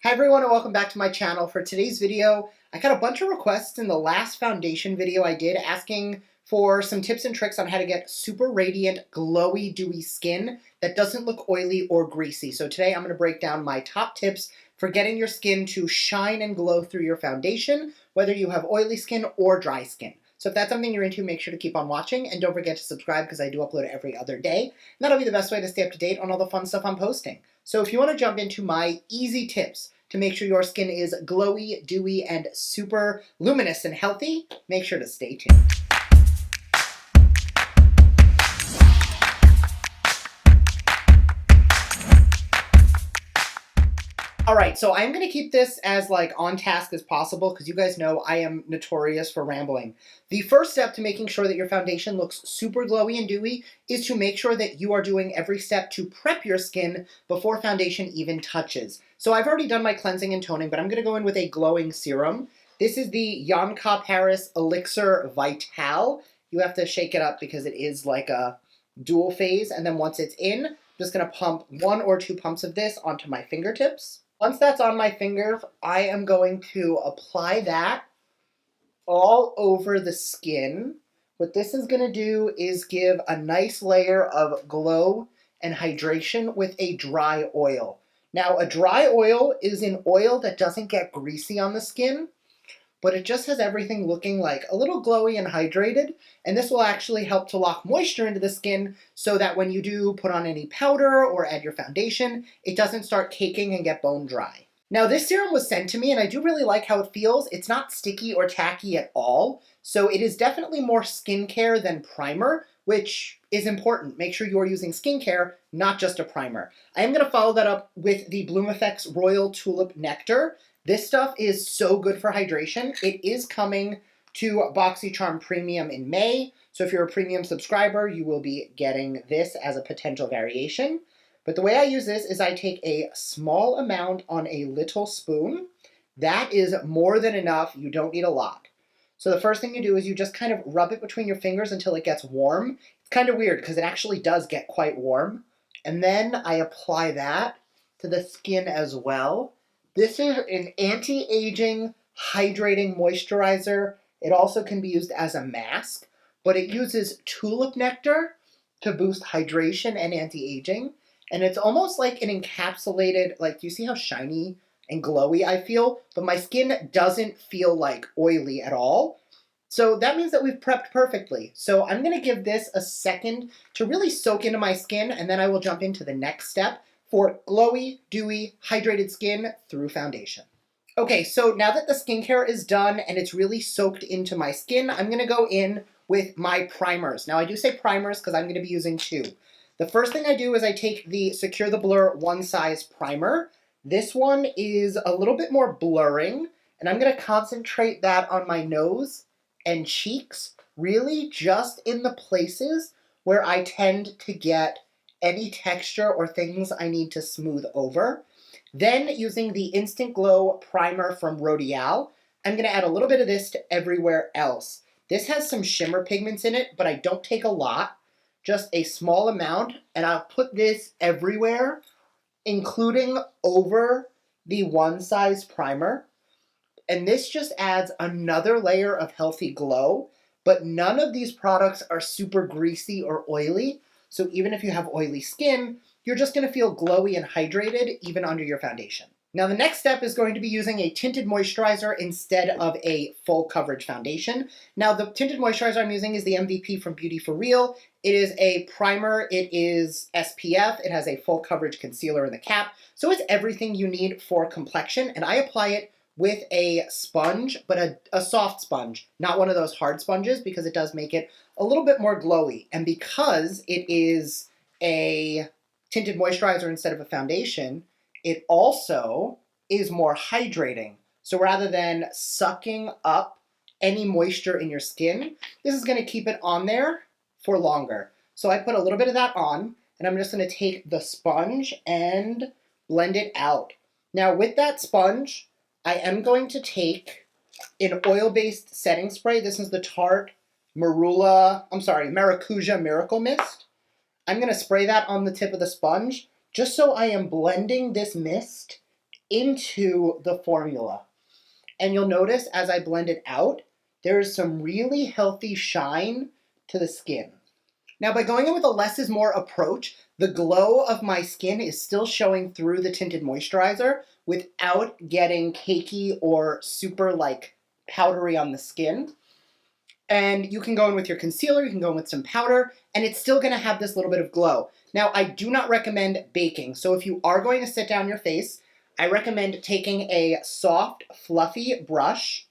Hi everyone and welcome back to my channel. For today's video, I got a bunch of requests in the last foundation video I did asking for some tips and tricks on how to get super radiant, glowy, dewy skin that doesn't look oily or greasy. So today I'm going to break down my top tips for getting your skin to shine and glow through your foundation, whether you have oily skin or dry skin. So if that's something you're into, make sure to keep on watching and don't forget to subscribe because I do upload every other day. And that'll be the best way to stay up to date on all the fun stuff I'm posting. So if you want to jump into my easy tips to make sure your skin is glowy, dewy, and super luminous and healthy, make sure to stay tuned. All right, so I'm going to keep this as on task as possible because you guys know I am notorious for rambling. The first step to making sure that your foundation looks super glowy and dewy is to make sure that you are doing every step to prep your skin before foundation even touches. So I've already done my cleansing and toning, but I'm going to go in with a glowing serum. This is the Yanka Paris Elixir Vital. You have to shake it up because it is like a dual phase, and then once it's in, I'm just going to pump 1 or 2 pumps of this onto my fingertips. Once that's on my fingers, I am going to apply that all over the skin. What this is going to do is give a nice layer of glow and hydration with a dry oil. Now, a dry oil is an oil that doesn't get greasy on the skin, but it just has everything looking like a little glowy and hydrated, and this will actually help to lock moisture into the skin so that when you do put on any powder or add your foundation, it doesn't start caking and get bone dry. Now this serum was sent to me and I do really like how it feels. It's not sticky or tacky at all, so it is definitely more skincare than primer, which is important. Make sure you are using skincare, not just a primer. I am going to follow that up with the Bloomfx Royal Tulip Nectar. This stuff is so good for hydration. It is coming to BoxyCharm Premium in May, so if you're a premium subscriber, you will be getting this as a potential variation. But the way I use this is I take a small amount on a little spoon. That is more than enough. You don't need a lot. So the first thing you do is you just kind of rub it between your fingers until it gets warm. It's kind of weird because it actually does get quite warm. And then I apply that to the skin as well. This is an anti-aging, hydrating moisturizer. It also can be used as a mask, but it uses tulip nectar to boost hydration and anti-aging. And it's almost like an encapsulated, you see how shiny and glowy I feel? But my skin doesn't feel oily at all. So that means that we've prepped perfectly. So I'm going to give this a second to really soak into my skin, and then I will jump into the next step for glowy, dewy, hydrated skin through foundation. Okay, so now that the skincare is done and it's really soaked into my skin, I'm going to go in with my primers. Now I do say primers because I'm going to be using 2. The first thing I do is I take the Secure the Blur One Size Primer. This one is a little bit more blurring, and I'm going to concentrate that on my nose and cheeks, really just in the places where I tend to get any texture or things I need to smooth over. Then using the Instant Glow Primer from Rodial, I'm going to add a little bit of this to everywhere else. This has some shimmer pigments in it, but I don't take a lot, just a small amount, and I'll put this everywhere, including over the One Size Primer. And this just adds another layer of healthy glow, but none of these products are super greasy or oily. So even if you have oily skin, you're just going to feel glowy and hydrated even under your foundation. Now the next step is going to be using a tinted moisturizer instead of a full coverage foundation. Now the tinted moisturizer I'm using is the MVP from Beauty For Real. It is a primer, it is SPF, it has a full coverage concealer in the cap, so it's everything you need for complexion, and I apply it with a sponge, but a soft sponge, not one of those hard sponges, because it does make it a little bit more glowy. And because it is a tinted moisturizer instead of a foundation, it also is more hydrating. So rather than sucking up any moisture in your skin, this is going to keep it on there for longer. So I put a little bit of that on, and I'm just going to take the sponge and blend it out. Now with that sponge, I am going to take an oil-based setting spray. This is the Tarte Maracuja Miracle Mist. I'm going to spray that on the tip of the sponge, just so I am blending this mist into the formula. And you'll notice as I blend it out, there is some really healthy shine to the skin. Now, by going in with a less is more approach, the glow of my skin is still showing through the Tinted Moisturizer without getting cakey or super like powdery on the skin. And you can go in with your concealer, you can go in with some powder, and it's still gonna have this little bit of glow. Now, I do not recommend baking. So if you are going to sit down your face, I recommend taking a soft, fluffy brush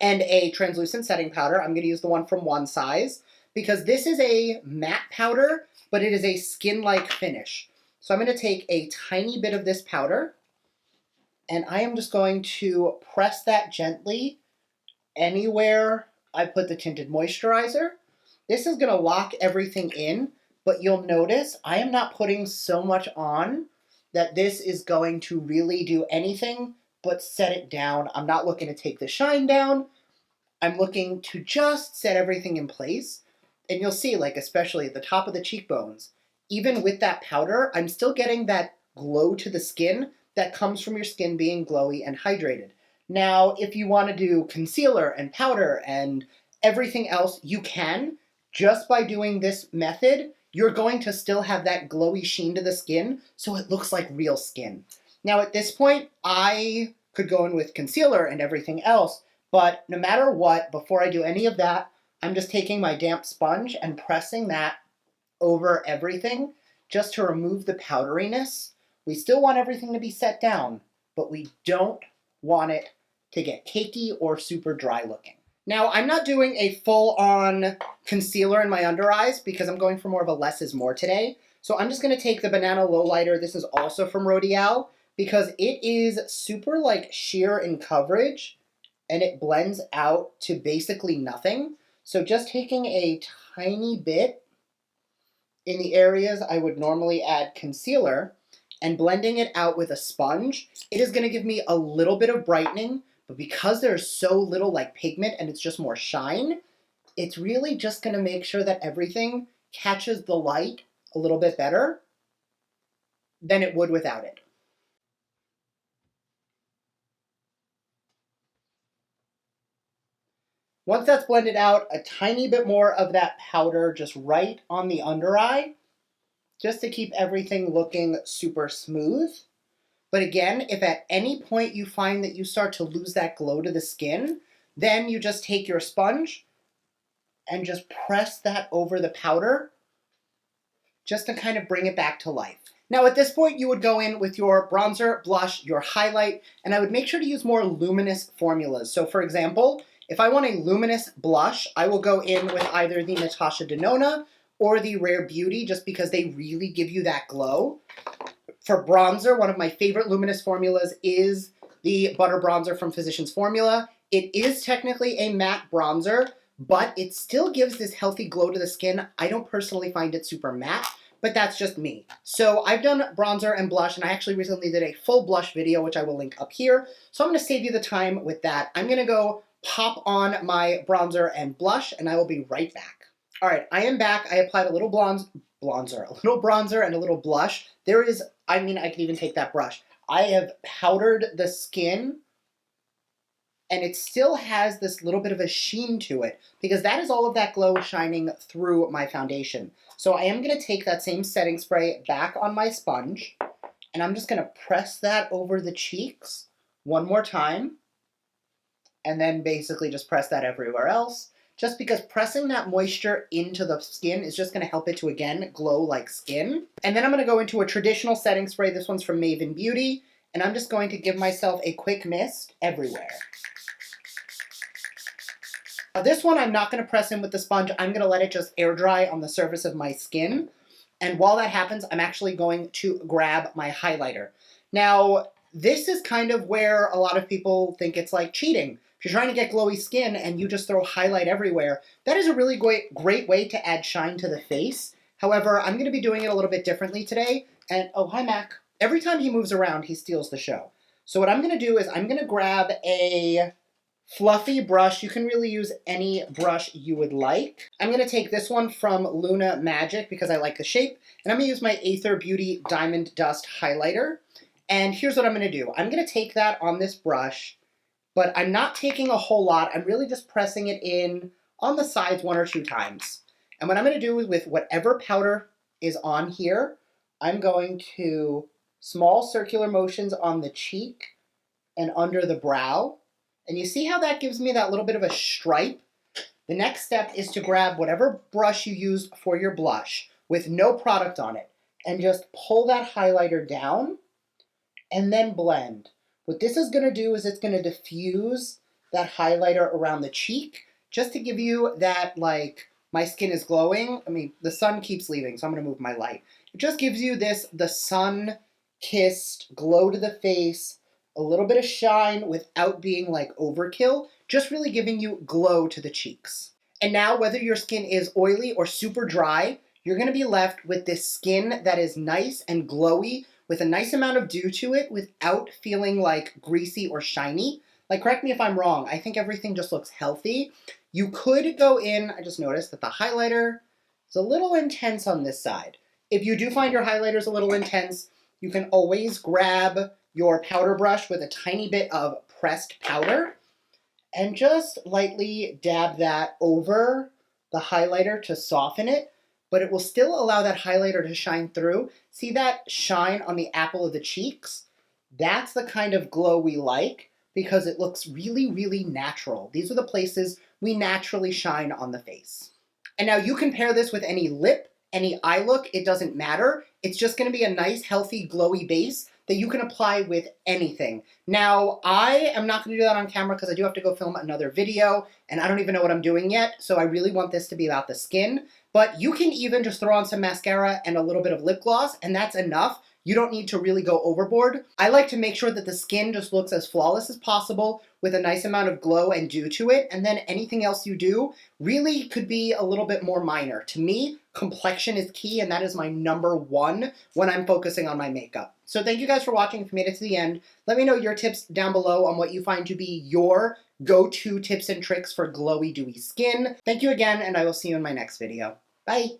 and a translucent setting powder. I'm gonna use the one from One Size, because this is a matte powder, but it is a skin-like finish. So I'm gonna take a tiny bit of this powder, and I am just going to press that gently anywhere I put the Tinted Moisturizer. This is gonna lock everything in, but you'll notice I am not putting so much on that this is going to really do anything but set it down. I'm not looking to take the shine down. I'm looking to just set everything in place. And you'll see, like, especially at the top of the cheekbones, even with that powder, I'm still getting that glow to the skin that comes from your skin being glowy and hydrated. Now, if you want to do concealer and powder and everything else, you can. Just by doing this method, you're going to still have that glowy sheen to the skin, so it looks like real skin. Now, at this point, I could go in with concealer and everything else, but no matter what, before I do any of that, I'm just taking my damp sponge and pressing that over everything just to remove the powderiness. We still want everything to be set down, but we don't want it to get cakey or super dry looking. Now, I'm not doing a full-on concealer in my under eyes because I'm going for more of a less is more today. So I'm just going to take the Banana Lowlighter. This is also from Rodial because it is super like sheer in coverage and it blends out to basically nothing. So just taking a tiny bit in the areas I would normally add concealer and blending it out with a sponge, it is going to give me a little bit of brightening, but because there's so little like pigment and it's just more shine, it's really just going to make sure that everything catches the light a little bit better than it would without it. Once that's blended out, a tiny bit more of that powder just right on the under eye, just to keep everything looking super smooth. But again, if at any point you find that you start to lose that glow to the skin, then you just take your sponge and just press that over the powder just to kind of bring it back to life. Now at this point, you would go in with your bronzer, blush, your highlight, and I would make sure to use more luminous formulas. So for example, if I want a luminous blush, I will go in with either the Natasha Denona or the Rare Beauty, just because they really give you that glow. For bronzer, one of my favorite luminous formulas is the Butter Bronzer from Physicians Formula. It is technically a matte bronzer, but it still gives this healthy glow to the skin. I don't personally find it super matte, but that's just me. So I've done bronzer and blush, and I actually recently did a full blush video, which I will link up here. So I'm gonna save you the time with that. I'm gonna go pop on my bronzer and blush, and I will be right back. All right, I am back. I applied a little bronzer, and a little blush. There is, I mean, I can even take that brush. I have powdered the skin, and it still has this little bit of a sheen to it, because that is all of that glow shining through my foundation. So I am gonna take that same setting spray back on my sponge, and I'm just gonna press that over the cheeks one more time, and then basically just press that everywhere else, just because pressing that moisture into the skin is just gonna help it to, again, glow like skin. And then I'm gonna go into a traditional setting spray. This one's from Maven Beauty, and I'm just going to give myself a quick mist everywhere. Now this one I'm not gonna press in with the sponge. I'm gonna let it just air dry on the surface of my skin. And while that happens, I'm actually going to grab my highlighter. Now, this is kind of where a lot of people think it's like cheating. If you're trying to get glowy skin and you just throw highlight everywhere, that is a really great way to add shine to the face. However, I'm gonna be doing it a little bit differently today. And, oh, hi, Mac. Every time he moves around, he steals the show. So what I'm gonna do is I'm gonna grab a fluffy brush. You can really use any brush you would like. I'm gonna take this one from Luna Magic because I like the shape, and I'm gonna use my Aether Beauty Diamond Dust Highlighter. And here's what I'm gonna do. I'm gonna take that on this brush, but I'm not taking a whole lot. I'm really just pressing it in on the sides 1 or 2 times. And what I'm gonna do is with whatever powder is on here, I'm going to small circular motions on the cheek and under the brow. And you see how that gives me that little bit of a stripe? The next step is to grab whatever brush you used for your blush with no product on it and just pull that highlighter down and then blend. What this is gonna do is it's gonna diffuse that highlighter around the cheek just to give you that, like, my skin is glowing. I mean, the sun keeps leaving, so I'm gonna move my light. It just gives you this, the sun-kissed glow to the face, a little bit of shine without being like overkill, just really giving you glow to the cheeks. And now, whether your skin is oily or super dry, you're gonna be left with this skin that is nice and glowy with a nice amount of dew to it without feeling like greasy or shiny. Like, correct me if I'm wrong, I think everything just looks healthy. You could go in, I just noticed that the highlighter is a little intense on this side. If you do find your highlighters a little intense, you can always grab your powder brush with a tiny bit of pressed powder and just lightly dab that over the highlighter to soften it, but it will still allow that highlighter to shine through. See that shine on the apple of the cheeks? That's the kind of glow we like because it looks really, really natural. These are the places we naturally shine on the face. And now you can pair this with any lip, any eye look, it doesn't matter. It's just gonna be a nice, healthy, glowy base that you can apply with anything. Now, I am not gonna do that on camera because I do have to go film another video, and I don't even know what I'm doing yet, so I really want this to be about the skin. But you can even just throw on some mascara and a little bit of lip gloss, and that's enough. You don't need to really go overboard. I like to make sure that the skin just looks as flawless as possible with a nice amount of glow and dew to it, and then anything else you do really could be a little bit more minor. To me, complexion is key, and that is my #1 when I'm focusing on my makeup. So thank you guys for watching. If you made it to the end, let me know your tips down below on what you find to be your go-to tips and tricks for glowy, dewy skin. Thank you again, and I will see you in my next video. Bye!